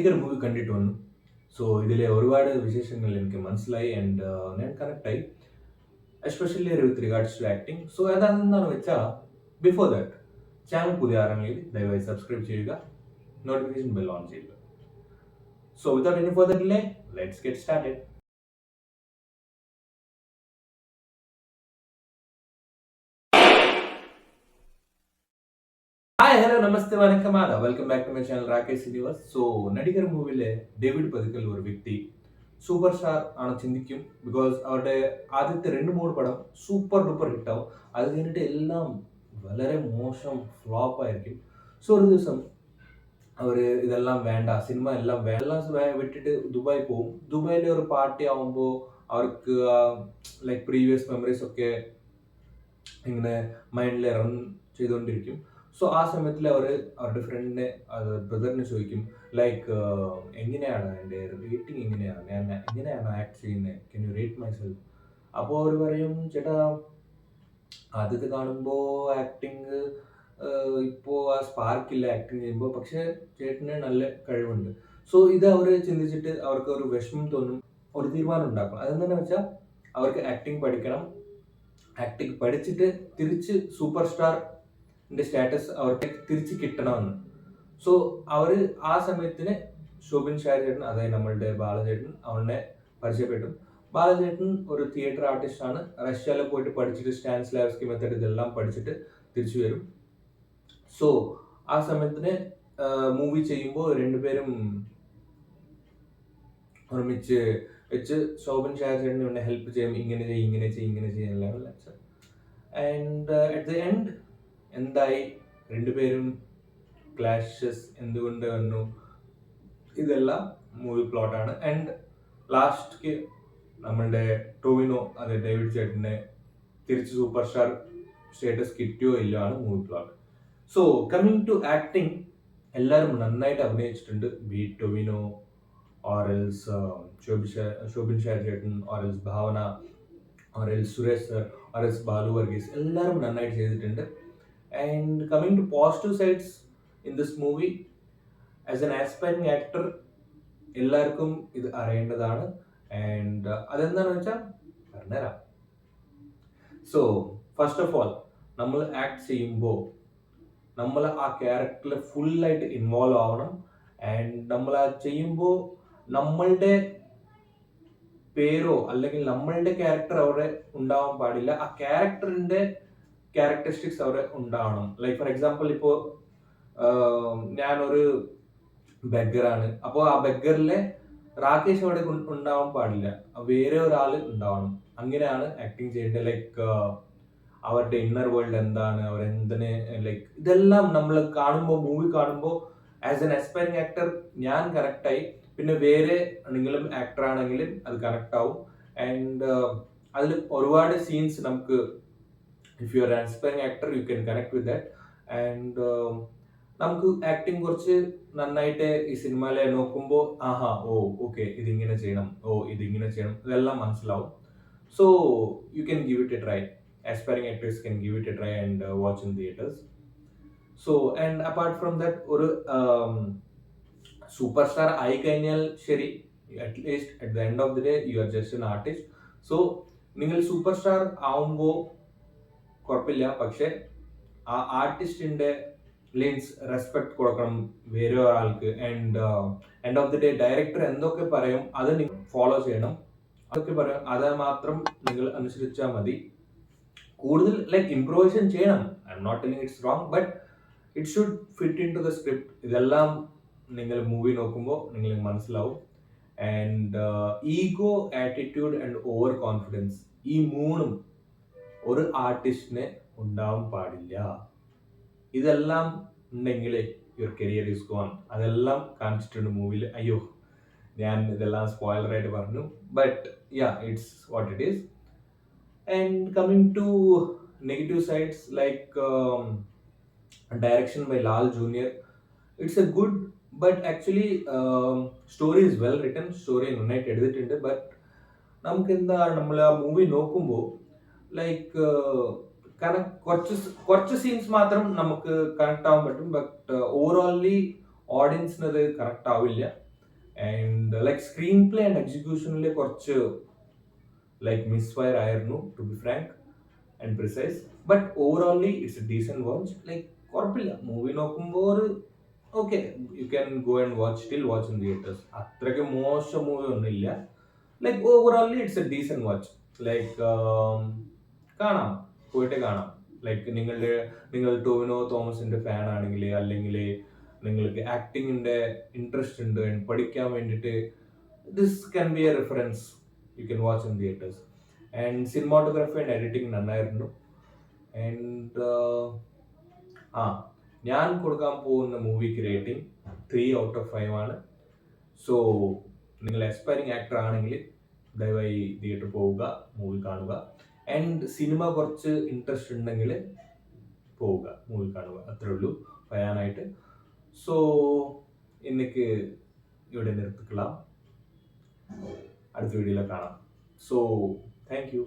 Nadigar movie കണ്ടിട്ട് വന്നു. So ഇതിലെ ഒരുപാട് വിശേഷങ്ങൾ എനിക്ക് മനസ്സിലായി ആൻഡ് ഞാൻ കണക്റ്റായി, especially with regards to acting. So അതെന്താണെന്ന് വെച്ചാൽ, ബിഫോർ ദാറ്റ് ചാനൽ പുതിയ ആരെങ്കിൽ ദയവായി സബ്സ്ക്രൈബ് ചെയ്യുക, നോട്ടിഫിക്കേഷൻ ബെൽ ഓൺ ചെയ്യുക. So without any further delay, let's get started. Hi hello namaste vanakkam welcome back to my channel Rakesh universe. So Nadikar മൂവിയിലെ David പതുക്കൽ ഒരു വ്യക്തി super star ആണ് ചിന്തിക്കും. ബിക്കോസ് അവരുടെ ആദ്യത്തെ 2-3 പടം സൂപ്പർ ഡൂപ്പർ ഹിറ്റാവും, അത് കഴിഞ്ഞിട്ട് എല്ലാം വളരെ മോശം ഫ്ലോപ്പ് ആയിരിക്കും. സോ ഒരു ദിവസം അവർ ഇതെല്ലാം വേണ്ട, സിനിമ എല്ലാം വേണ്ട, എല്ലാം വിട്ടിട്ട് ദുബായ് പോകും. ദുബായിലെ ഒരു പാർട്ടി ആവുമ്പോൾ അവർക്ക് ലൈക്ക് പ്രീവിയസ് മെമ്മറീസ് ഒക്കെ ഇങ്ങനെ മൈൻഡിൽ റൺ ചെയ്തുകൊണ്ടിരിക്കും. സോ ആ സമയത്തിൽ അവരുടെ ഫ്രണ്ടിനെ, ബ്രദറിനെ ചോദിക്കും, ലൈക്ക് എങ്ങനെയാണ് എൻ്റെ റേറ്റിംഗ്, എങ്ങനെയാണ് ഞാൻ എങ്ങനെയാണ് ആക്ട് ചെയ്യുന്നത്, can you rate my self. അപ്പോൾ അവർ പറയും, ചേട്ടാ ആദ്യത്തെ കാണുമ്പോൾ ആക്ടിങ് ഇപ്പോൾ ആ സ്പാർക്കില്ല ആക്ടിങ് ചെയ്യുമ്പോൾ, പക്ഷേ ചേട്ടന് നല്ല കഴിവുണ്ട്. സോ ഇത് അവർ ചിന്തിച്ചിട്ട് അവർക്ക് ഒരു വിഷമം തോന്നും, ഒരു തീരുമാനം ഉണ്ടാക്കും. അതെന്താണെന്ന് വെച്ചാൽ അവർക്ക് ആക്ടിങ് പഠിക്കണം, ആക്ടിങ് പഠിച്ചിട്ട് തിരിച്ച് സൂപ്പർ സ്റ്റാറിന്റെ സ്റ്റാറ്റസ് അവർക്ക് തിരിച്ച് കിട്ടണമെന്ന്. സോ അവർ ആ സമയത്തിന് ശോഭൻ ചേട്ടൻ, അതായത് നമ്മളുടെ ബാലചേട്ടൻ അവനെ പരിചയപ്പെട്ടു. ബാലചേട്ടൻ ഒരു തിയേറ്റർ ആർട്ടിസ്റ്റ് ആണ്, റഷ്യയിൽ പോയിട്ട് പഠിച്ചിട്ട് സ്റ്റാൻസ്ലാവ്സ്കി മെത്തേഡ് ഇതെല്ലാം പഠിച്ചിട്ട് തിരിച്ചു വരും. സോ ആ സമയത്തിന് മൂവി ചെയ്യുമ്പോൾ രണ്ടുപേരും ഒരുമിച്ച് വെച്ച് ശോഭൻ ചേട്ടന് എന്നെ ഹെൽപ്പ് ചെയ്യും, ഇങ്ങനെ ചെയ്യും ഇങ്ങനെ ചെയ്യും ഇങ്ങനെ ചെയ്യാൻ. ആൻഡ് അറ്റ് ദ എൻഡ് എന്തായി, രണ്ടുപേരും ക്ലാഷസ് എന്തുകൊണ്ട് വന്നു, ഇതെല്ലാം മൂവി പ്ലോട്ടാണ്. ആൻഡ് ലാസ്റ്റ് നമ്മളുടെ ടോവിനോ, അതെ ഡേവിഡ് ചേട്ടനെ തിരിച്ച് സൂപ്പർ സ്റ്റാർ സ്റ്റാറ്റസ് കിട്ടിയോ ഇല്ലോ ആണ് movie plot. So coming to acting, എല്ലാവരും നന്നായിട്ട് അഭിനയിച്ചിട്ടുണ്ട്. Be Tovino, or else Shobhan ചേട്ടൻ, or else Bhavana, or else Suresh sir, or else Balu Varghese, എല്ലാവരും നന്നായിട്ട് ചെയ്തിട്ടുണ്ട്. And coming to positive sides in this movie, as an aspiring actor എല്ലാവർക്കും ഇത് അറിയേണ്ടതാണ്. ആൻഡ് അതെന്താണെന്ന് വെച്ചാൽ പറഞ്ഞുതരാം. സോ ഫസ്റ്റ് ഓഫ് ഓൾ, നമ്മൾ ആക്ട് ചെയ്യുമ്പോൾ നമ്മൾ ആ ക്യാരക്ടറിൽ ഫുള്ളായിട്ട് ഇൻവോൾവ് ആവണം. ആൻഡ് നമ്മൾ ആ ചെയ്യുമ്പോൾ നമ്മളുടെ പേരോ അല്ലെങ്കിൽ നമ്മളുടെ ക്യാരക്ടർ അവിടെ ഉണ്ടാവാൻ പാടില്ല, ആ ക്യാരക്ടറിന്റെ ക്യാരക്ടറിസ്റ്റിക്സ് അവിടെ ഉണ്ടാവണം. ലൈക്ക് ഫോർ എക്സാമ്പിൾ, ഇപ്പോൾ ഞാനൊരു ബെഗറാണ്, അപ്പോൾ ആ ബെഗറിലെ രാകേഷ് അവിടെ ഉണ്ടാവാൻ പാടില്ല, വേറെ ഒരാൾ ഉണ്ടാവണം. അങ്ങനെയാണ് ആക്ടിങ് ചെയ്യേണ്ടത്. ലൈക്ക് അവരുടെ ഇന്നർ വേൾഡ് എന്താണ്, അവരെന്തിനെ, ലൈക്ക് ഇതെല്ലാം നമ്മൾ കാണുമ്പോൾ, മൂവി കാണുമ്പോൾ ആസ് എൻ ആസ്പയറിംഗ് ആക്ടർ ഞാൻ കണക്റ്റായി. പിന്നെ വേറെ നിങ്ങളും ആക്ടർ ആണെങ്കിലും അത് കണക്ട് ആവും. ആൻഡ് അതിൽ ഒരുപാട് സീൻസ് നമുക്ക്, if you are aspiring actor you can connect with that. And നമുക്ക് ആക്ടിങ് കുറച്ച് നന്നായിട്ട് ഈ സിനിമയിലെ നോക്കുമ്പോൾ, ആഹാ ഓ ഓക്കെ ഇതിങ്ങനെ ചെയ്യണം, ഓ ഇതിങ്ങനെ ചെയ്യണം, ഇതെല്ലാം മനസ്സിലാവും. So you can give it A try. Aspiring actors can give it a try and watch in theaters. So and apart from that, ഒരു സൂപ്പർ സ്റ്റാർ ആയി കഴിഞ്ഞാൽ ശരി, at least at the end of the day you are just an artist. So നിങ്ങൾ super star ആവുമ്പോൾ കുഴപ്പമില്ല, പക്ഷെ ആ ആർട്ടിസ്റ്റിന്റെ leans respect കൊടുക്കണം വേറെ ഒരാൾക്ക്. And end of the day director എന്തൊക്കെ പറയും അത് നിങ്ങൾ ഫോളോ ചെയ്യണം. അതൊക്കെ പറയും, അത് മാത്രം നിങ്ങൾ അനുസരിച്ചാൽ മതി. കൂടുതൽ ലൈക്ക് ഇംപ്രൂവൈസേഷൻ ചെയ്യണം. I'm not telling it's wrong, but it should fit in to the script. ഇതെല്ലാം നിങ്ങൾ മൂവി നോക്കുമ്പോൾ നിങ്ങൾ മനസ്സിലാവും. And ego, attitude and over confidence, ഈ മൂന്നും ഒരു ആർട്ടിസ്റ്റിന് ഉണ്ടാവാൻ പാടില്ല. ഇതെല്ലാം ഉണ്ടെങ്കിൽ യുവർ കരിയർ ഈസ് ഗോൺ. അതെല്ലാം കാണിച്ചിട്ടുണ്ട് മൂവിയിൽ. അയ്യോ, ഞാൻ ഇതെല്ലാം സ്പോയിലറായിട്ട് പറഞ്ഞു, but yeah, it's what it is. And coming to negative sides, like direction by Lal Jr., it's a good, but actually story is well written, story നന്നായിട്ട് എഴുതിയിട്ടുണ്ട്. ബട്ട് നമുക്ക് എന്താ, നമ്മൾ ആ മൂവി നോക്കുമ്പോൾ ലൈക്ക് കുറച്ച് സീൻസ് മാത്രം നമുക്ക് കണക്ട് ആവാൻ പറ്റും, ബട്ട് ഓവറോളി ഓഡിയൻസിന് അത് കണക്ട് ആവില്ല. And like screen play and എക്സിക്യൂഷനിൽ കുറച്ച് ലൈക്ക് മിസ് ഫയർ ആയിരുന്നു, to be frank and precise. But overall it's a decent watch. Like കുഴപ്പമില്ല, മൂവി നോക്കുമ്പോൾ ഒരു okay, you can go and watch, still watch in theatres. അത്രയ്ക്ക് മോശം movie ഒന്നുമില്ല. Like overall it's a decent watch. Like കാണാം, പോയിട്ട് കാണാം. Like നിങ്ങൾ ടോവിനോ തോമസിന്റെ ഫാൻ ആണെങ്കിൽ, അല്ലെങ്കിൽ നിങ്ങൾക്ക് ആക്ടിങ്ങിന്റെ ഇൻട്രസ്റ്റ് ഉണ്ട് and പഠിക്കാൻ വേണ്ടിയിട്ട് this can be A reference, you can watch in theatres. And cinematography and editing നന്നായിരുന്നു. ആൻഡ് ആ ഞാൻ കൊടുക്കാൻ പോകുന്ന മൂവിക്ക് റേറ്റിംഗ് 3/5 ആണ്. സോ നിങ്ങൾ എസ്പയറിംഗ് ആക്ടർ ആണെങ്കിൽ ദയവായി തിയേറ്റർ പോവുക, മൂവി കാണുക. ആൻഡ് സിനിമ കുറച്ച് ഇൻട്രസ്റ്റ് ഉണ്ടെങ്കിൽ പോവുക, മൂവി കാണുക, അത്രേ ഉള്ളൂ പറയാനായിട്ട്. സോ ഇന്നേക്ക് ഇവിടെ നിർത്തിക്കളാം, അടുത്ത വീഡിയോയിൽ കാണാം. So thank you.